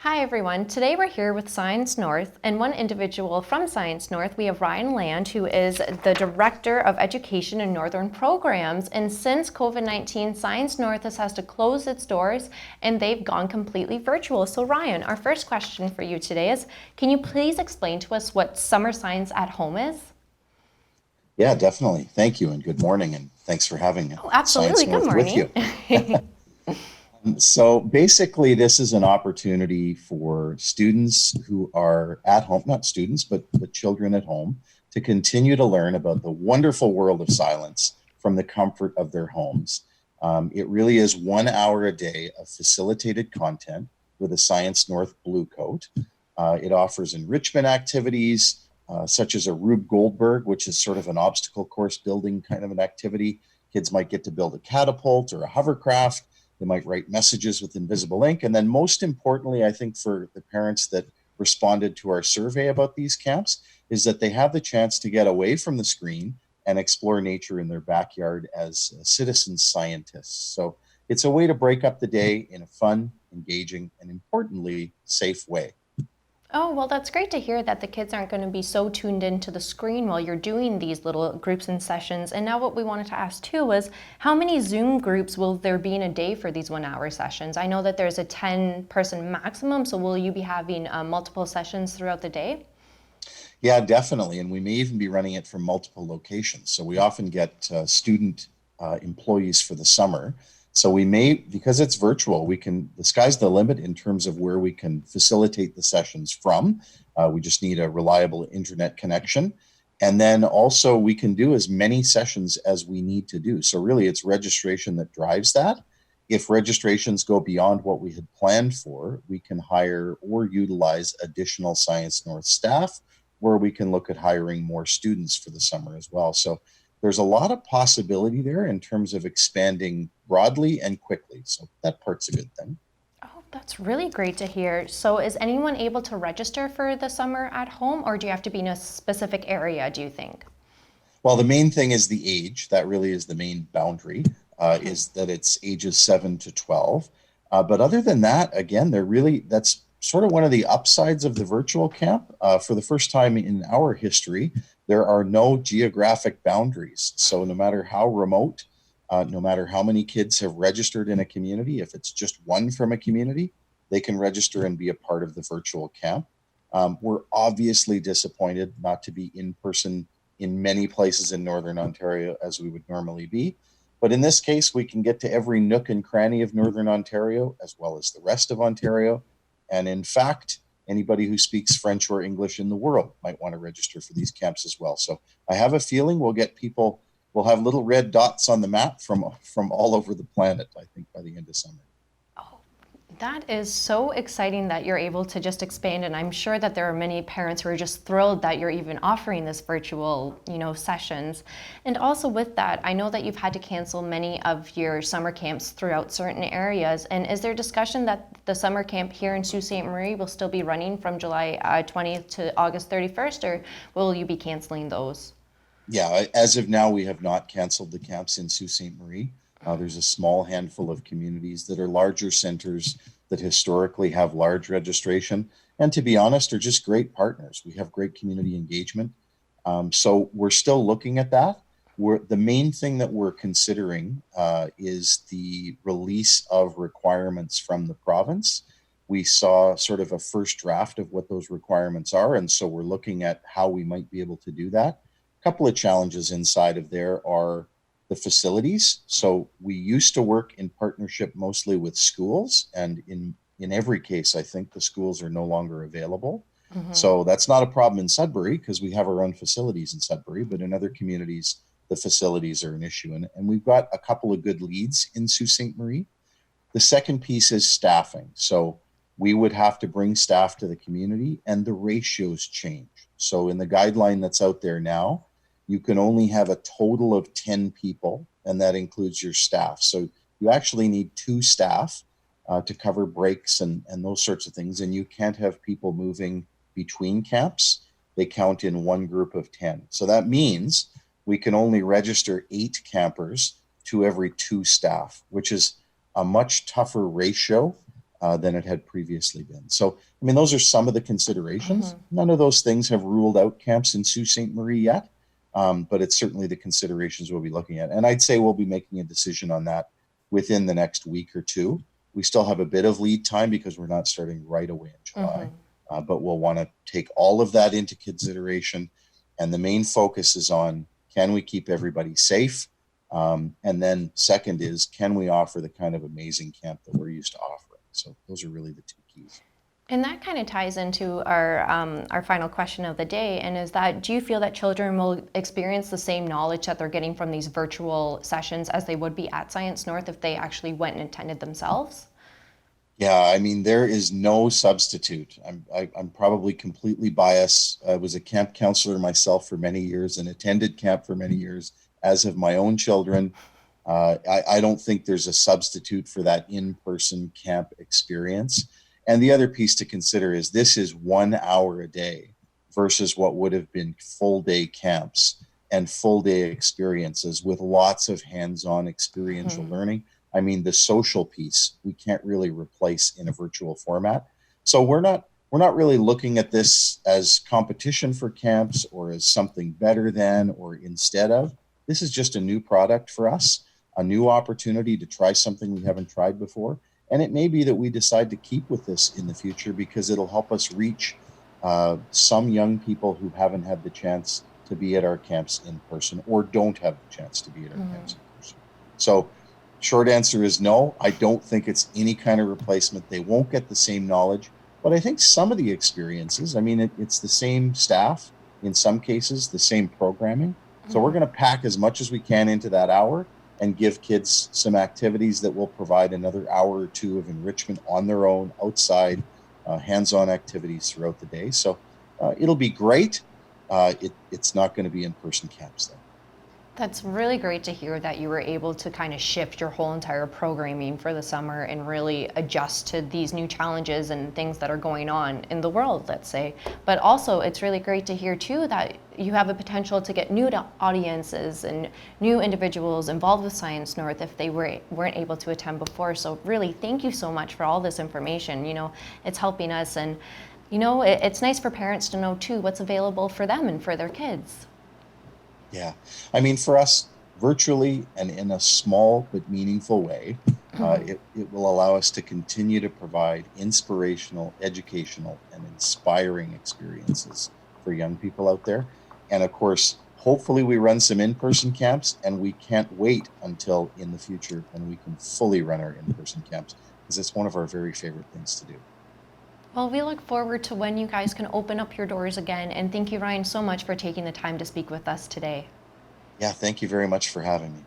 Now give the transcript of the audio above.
Hi everyone. Today we're here with Science North, and one individual from Science North. We have Ryan Land, who is the Director of Education in Northern Programs. And since COVID-19, Science North has to close its doors and they've gone completely virtual. So Ryan, our first question for you today is, can you please explain to us what Summer Science at Home is? Yeah, definitely. Thank you and good morning, and thanks for having Oh, Science absolutely. Good North with morning. you. So basically, this is an opportunity for students who are at home, not students, but children at home, to continue to learn about the wonderful world of silence from the comfort of their homes. It really is 1 hour a day of facilitated content with a Science North Blue Coat. It offers enrichment activities, such as a Rube Goldberg, which is sort of an obstacle course building kind of an activity. Kids might get to build a catapult or a hovercraft. They might write messages with invisible ink. And then, most importantly, I think for the parents that responded to our survey about these camps, is that they have the chance to get away from the screen and explore nature in their backyard as citizen scientists. So it's a way to break up the day in a fun, engaging, and importantly, safe way. Oh, well, that's great to hear that the kids aren't going to be so tuned into the screen while you're doing these little groups and sessions. And now, what we wanted to ask too was how many Zoom groups will there be in a day for these 1 hour sessions? I know that there's a 10-person maximum, so will you be having multiple sessions throughout the day? Yeah, definitely. And we may even be running it from multiple locations. So we often get student employees for the summer. So we may, because it's virtual, the sky's the limit in terms of where we can facilitate the sessions from. We just need a reliable internet connection. And then also we can do as many sessions as we need to do. So really it's registration that drives that. If registrations go beyond what we had planned for, we can hire or utilize additional Science North staff, where we can look at hiring more students for the summer as well. So there's a lot of possibility there in terms of expanding broadly and quickly. So that part's a good thing. Oh, that's really great to hear. So, is anyone able to register for the summer at home, or do you have to be in a specific area, do you think? Well, the main thing is the age. That really is the main boundary, is that it's ages 7 to 12. But other than that, again, that's sort of one of the upsides of the virtual camp. For the first time in our history, there are no geographic boundaries. So no matter how remote, no matter how many kids have registered in a community, if it's just one from a community, they can register and be a part of the virtual camp. We're obviously disappointed not to be in person in many places in Northern Ontario as we would normally be. But in this case, we can get to every nook and cranny of Northern Ontario as well as the rest of Ontario. And in fact, anybody who speaks French or English in the world might want to register for these camps as well. So I have a feeling we'll have little red dots on the map from all over the planet, I think, by the end of summer. Oh, that is so exciting that you're able to just expand, and I'm sure that there are many parents who are just thrilled that you're even offering this virtual, sessions. And also with that, I know that you've had to cancel many of your summer camps throughout certain areas. And is there discussion that the summer camp here in Sault Ste. Marie will still be running from July 20th to August 31st, or will you be canceling those? Yeah, as of now, we have not canceled the camps in Sault Ste. Marie. There's a small handful of communities that are larger centers that historically have large registration, and to be honest, are just great partners. We have great community engagement. So we're still looking at that. The main thing that we're considering is the release of requirements from the province. We saw sort of a first draft of what those requirements are, and so we're looking at how we might be able to do that. Couple of challenges inside of there are the facilities. So we used to work in partnership mostly with schools, and in every case, I think the schools are no longer available. Mhm. So that's not a problem in Sudbury because we have our own facilities in Sudbury, but in other communities, the facilities are an issue. And we've got a couple of good leads in Sault Ste. Marie. The second piece is staffing. So we would have to bring staff to the community, and the ratios change. So in the guideline that's out there now, you can only have a total of 10 people, and that includes your staff. So you actually need two staff to cover breaks and those sorts of things. And you can't have people moving between camps. They count in one group of 10. So that means we can only register 8 campers to every 2 staff, which is a much tougher ratio than it had previously been. So, I mean, those are some of the considerations. Mhm. None of those things have ruled out camps in Sault Ste. Marie yet, but it's certainly the considerations we'll be looking at. And I'd say we'll be making a decision on that within the next week or two. We still have a bit of lead time because we're not starting right away in July, Mhm. but we'll want to take all of that into consideration. And the main focus is on, can we keep everybody safe? And then second is, can we offer the kind of amazing camp that we're used to offering? So those are really the two keys. And that kind of ties into our final question of the day, and is that, do you feel that children will experience the same knowledge that they're getting from these virtual sessions as they would be at Science North if they actually went and attended themselves? Yeah, I mean, there is no substitute. I'm probably completely biased. I was a camp counselor myself for many years and attended camp for many years, as have my own children. I don't think there's a substitute for that in-person camp experience. And the other piece to consider is this is 1 hour a day versus what would have been full day camps and full day experiences with lots of hands-on experiential Mhm. learning. I mean, the social piece we can't really replace in a virtual format. So we're not really looking at this as competition for camps or as something better than or instead of. This is just a new product for us, a new opportunity to try something we haven't tried before. And it may be that we decide to keep with this in the future because it'll help us reach some young people who haven't had the chance to be at our camps in person or don't have the chance to be at our camps Mhm. in person. So short answer is no. I don't think it's any kind of replacement. They won't get the same knowledge, but I think some of the experiences, I mean, it's the same staff in some cases, the same programming. So we're Mhm. going to pack as much as we can into that hour and give kids some activities that will provide another hour or two of enrichment on their own outside, hands-on activities throughout the day. So it'll be great. It's not going to be in-person camps though. That's really great to hear that you were able to kind of shift your whole entire programming for the summer and really adjust to these new challenges and things that are going on in the world, let's say. But also, it's really great to hear too that you have a potential to get new audiences and new individuals involved with Science North if they weren't able to attend before. So really, thank you so much for all this information. It's helping us, and it's nice for parents to know too what's available for them and for their kids. Yeah. I mean, for us, virtually and in a small but meaningful way, it will allow us to continue to provide inspirational, educational, and inspiring experiences for young people out there. And of course, hopefully, we run some in person camps, and we can't wait until in the future when we can fully run our in person camps because it's one of our very favorite things to do. Well, we look forward to when you guys can open up your doors again. And thank you, Ryan, so much for taking the time to speak with us today. Yeah. Thank you very much for having me.